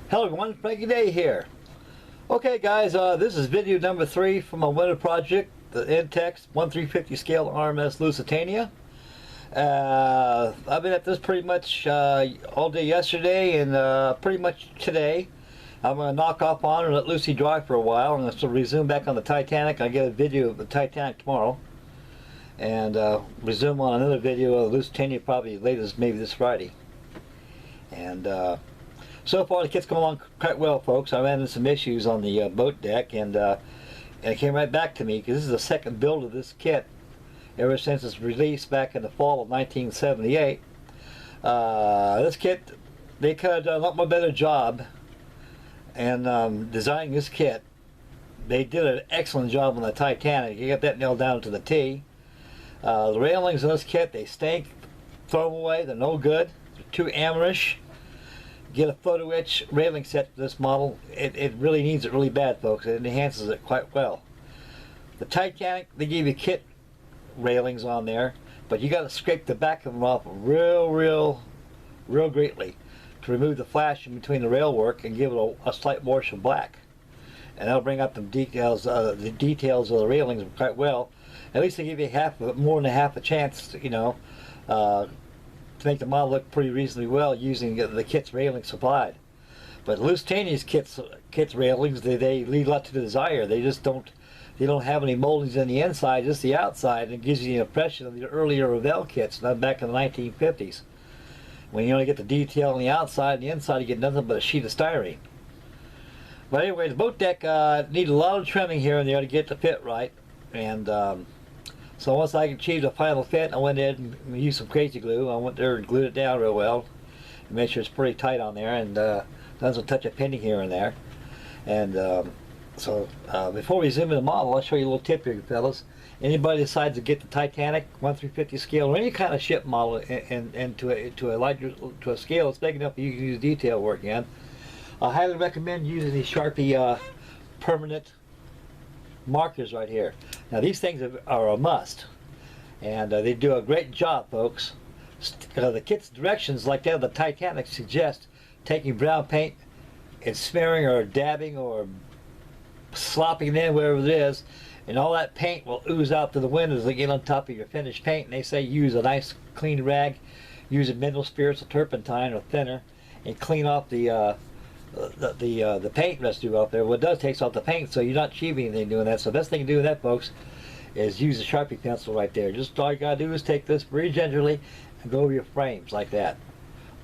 Hello everyone, Frankie Day here. Okay guys, this is video number 3 from my winter project, the Entex 1/350 scale RMS Lusitania. I've been at this pretty much all day yesterday and pretty much today. I'm going to knock off on and let Lucy dry for a while, and so resume back on the Titanic. I'll get a video of the Titanic tomorrow, and resume on another video of the Lusitania probably latest maybe this Friday. And so far the kit's come along quite well, folks. I'm having some issues on the boat deck, and it came right back to me because this is the second build of this kit ever since its release back in the fall of 1978. This kit, they could have done a lot more better job in designing this kit. They did an excellent job on the Titanic. You got that nailed down to the T. The railings in this kit, they stink. Throw them away. They're no good. They're too amateurish. Get a photo etch railing set for this model. It really needs it really bad, folks. It enhances it quite well. The Titanic, they gave you kit railings on there, but you got to scrape the back of them off real greatly to remove the flash in between the rail work and give it a slight wash of black, and that'll bring up the details of the railings quite well. At least they give you more than half a chance to, to make the model look pretty reasonably well using the kit's railing supplied. But Lusitania's kit's railings, they leave a lot to the desire. They don't have any moldings in the inside, just the outside, and it gives you the impression of the earlier Revell kits back in the 1950s. When you only get the detail on the outside, and the inside you get nothing but a sheet of styrene. But anyway, the boat deck needs a lot of trimming here and there to get the fit right. And so once I achieved a final fit, I went in and used some crazy glue. I went there and glued it down real well and made sure it's pretty tight on there, and done some touch of pinning here and there. And so before we zoom in the model, I'll show you a little tip here, fellas. Anybody decides to get the Titanic 1/350 scale or any kind of ship model and to a scale that's big enough you can use detail work in, I highly recommend using these Sharpie permanent markers right here. Now these things are a must, and they do a great job, folks. The kit's directions, like that of the Titanic, suggest taking brown paint and smearing or dabbing or slopping it in, wherever it is, and all that paint will ooze out to the wind as they get on top of your finished paint. And they say use a nice clean rag, use a mineral spirits or turpentine or thinner, and clean off the paint residue out there. What it does, takes off the paint, so you're not achieving anything doing that. So the best thing to do with that, folks, is use a Sharpie pencil right there. Just all you gotta do is take this very gingerly and go over your frames like that.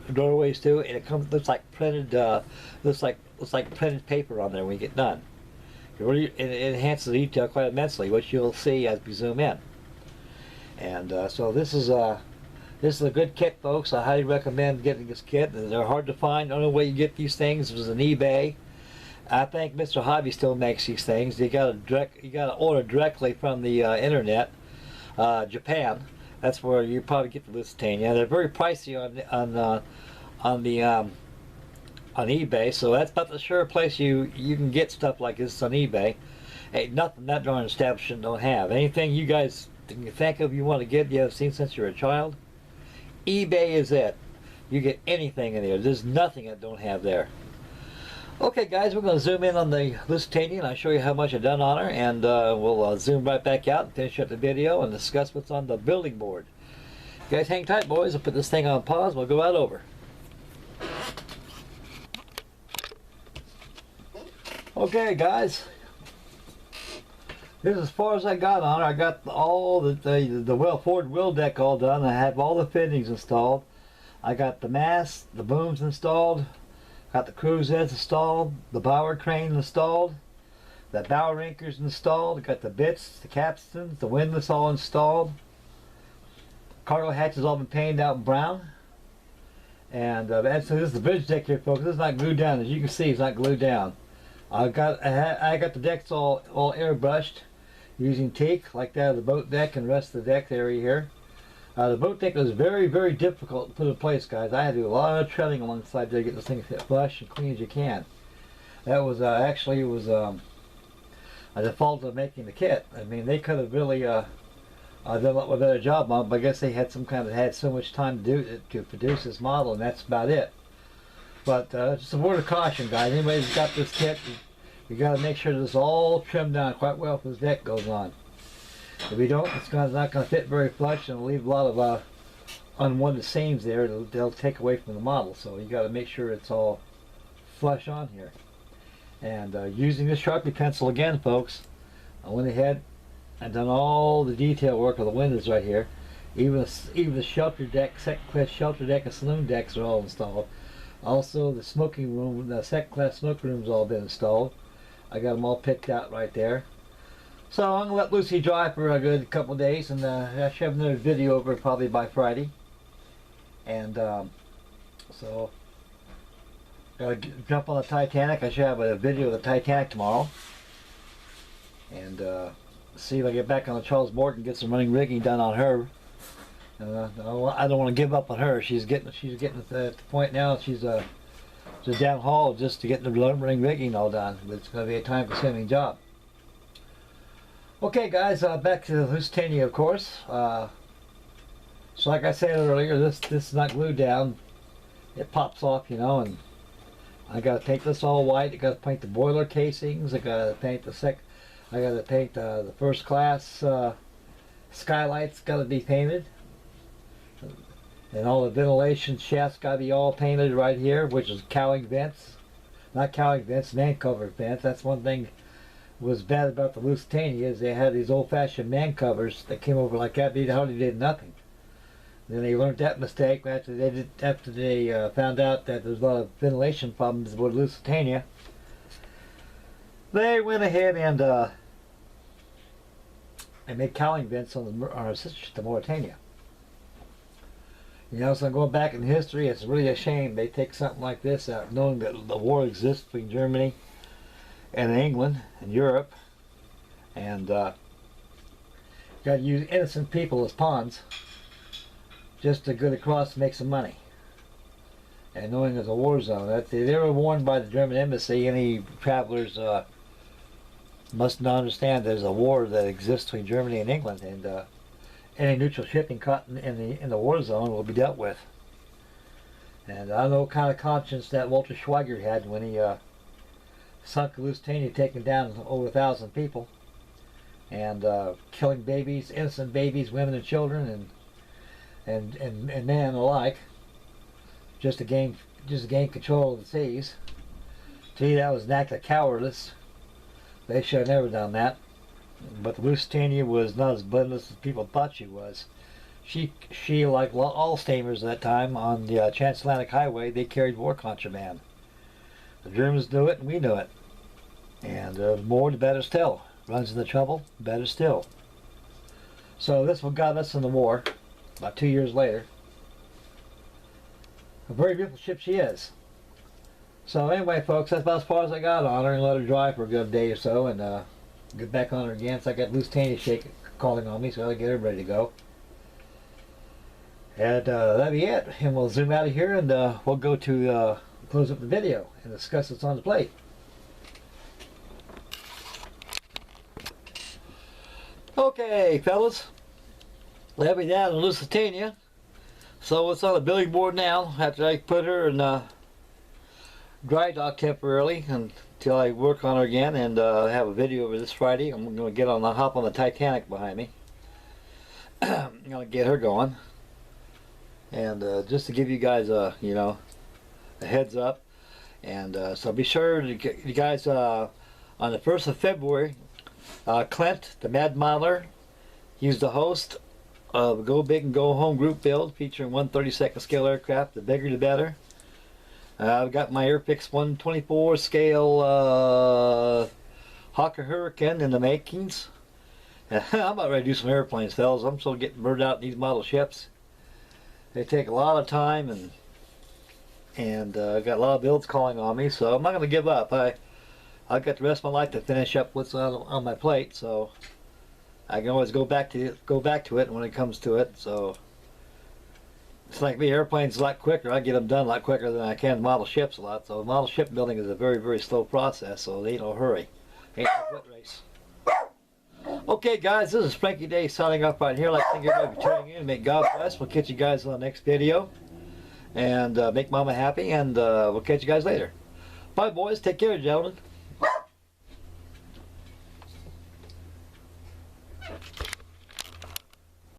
The doorways too, and it looks like printed looks like printed paper on there when you get done. It enhances the detail quite immensely, which you'll see as we zoom in. And so this is a good kit, folks. I highly recommend getting this kit. They're hard to find. The only way you get these things is on eBay. I think Mr. Hobby still makes these things. You gotta order directly from the internet, Japan. That's where you probably get the Lusitania. They're very pricey on eBay, so that's about the sure place you can get stuff like this on eBay. Ain't nothing that darn establishment don't have. Anything you guys can think of you want to get, you have seen since you're a child, eBay is it. You get anything in there. There's nothing that don't have there. Okay guys, we're going to zoom in on the Lusitania and I'll show you how much I've done on her, and we'll zoom right back out and finish up the video and discuss what's on the building board. You guys hang tight, boys. I'll put this thing on pause. We'll go out over. Okay guys, this is as far as I got on her. I got all the forward wheel deck all done. I have all the fittings installed. I got the mast, the booms installed, got the cruise ends installed, the bower crane installed, the bow anchors installed, got the bits, the capstans, the windlass all installed. Cargo hatches all been painted out brown. And so this is the bridge deck here, folks. This is not glued down. As you can see, it's not glued down. I got the decks all airbrushed using teak like that of the boat deck and the rest of the deck area here. The boat deck was very difficult to put in place, guys. I had to do a lot of treading alongside there to get this thing fit flush and clean as you can. That was actually a default of making the kit. I mean, they could have really done a lot better job on it, but I guess they had so much time to produce this model, and that's about it. But just a word of caution, guys. Anybody who's got this kit, you got to make sure this is all trimmed down quite well if this deck goes on. If you don't, it's not going to fit very flush and it'll leave a lot of unwanted seams there. They'll take away from the model. So you got to make sure it's all flush on here. And using this Sharpie pencil again, folks, I went ahead and done all the detail work of the windows right here. Even the shelter deck, second class shelter deck and saloon decks are all installed. Also the smoking room, the second class smoking room's all been installed. I got them all picked out right there. So I'm gonna let Lucy dry for a good couple of days, and I should have another video over probably by Friday. And so gotta jump on the Titanic. I should have a video of the Titanic tomorrow. And see if I get back on the Charles Morgan and get some running rigging done on her. I don't want to give up on her. She's getting at the point now. She's down haul just to get the running rigging all done. But it's going to be a time-consuming job. Okay, guys, back to the Lusitania, of course. So, like I said earlier, this is not glued down. It pops off, you know, and I got to paint this all white. I got to paint the boiler casings. I got to paint the first class skylights. Got to be painted. And all the ventilation shafts got to be all painted right here, which is cowling vents. Not cowling vents, man cover vents. That's one thing was bad about the Lusitania, is they had these old-fashioned man covers that came over like that. They hardly did nothing. Then they learned that mistake after they found out that there's a lot of ventilation problems with Lusitania. They went ahead and made cowling vents on our sister ship, the Mauritania. You know, so going back in history, it's really a shame they take something like this out, knowing that the war exists between Germany and England and Europe, and got to use innocent people as pawns just to get across and make some money. And knowing there's a war zone, that they were warned by the German embassy. Any travelers must not understand there's a war that exists between Germany and England, and any neutral shipping caught in the war zone will be dealt with. And I don't know what kind of conscience that Walter Schweiger had when he sunk the Lusitania, taking down over 1,000 people and killing babies, innocent babies, women and children, and men alike, just to gain control of the seas. To me, that was an act of cowardice. They should have never done that. But the Lusitania was not as bloodless as people thought she was. She like all steamers at that time on the transatlantic highway, they carried war contraband. The Germans knew it and we knew it. And the more, the better still. Runs into trouble, better still. So this what got us in the war, about 2 years later. A very beautiful ship she is. So anyway, folks, that's about as far as I got on her, and let her dry for a good day or so, and get back on her again. So I got Lusitania calling on me, so I'll get her ready to go. And that'll be it. And we'll zoom out of here, and we'll go to close up the video and discuss what's on the plate. Okay, fellas. Let me down the Lusitania. So it's on the billing board now. After I put her in dry dock temporarily until I work on her again, and have a video over this Friday. I'm going to hop on the Titanic behind me. I'm going to get her going. And just to give you guys a heads up. And so be sure to get you guys on the 1st of February, Clint, the Mad Modeler, he's the host of Go Big and Go Home group build featuring 1/32 scale aircraft. The bigger the better. I've got my Airfix 124 scale Hawker Hurricane in the makings. I'm about ready to do some airplanes, fellas. I'm still getting burned out in these model ships. They take a lot of time, and I've got a lot of builds calling on me, so I'm not going to give up. I've got the rest of my life to finish up what's on my plate, so I can always go back to it when it comes to it. So it's like me, airplanes a lot quicker. I get them done a lot quicker than I can model ships a lot. So model ship building is a very, very slow process, so they ain't no hurry. Ain't no foot race. Okay, guys, this is Frankie Day signing off right here. I'd like to thank everybody for tuning in. May God bless. We'll catch you guys on the next video. and make Mama happy, and we'll catch you guys later. Bye, boys. Take care, gentlemen.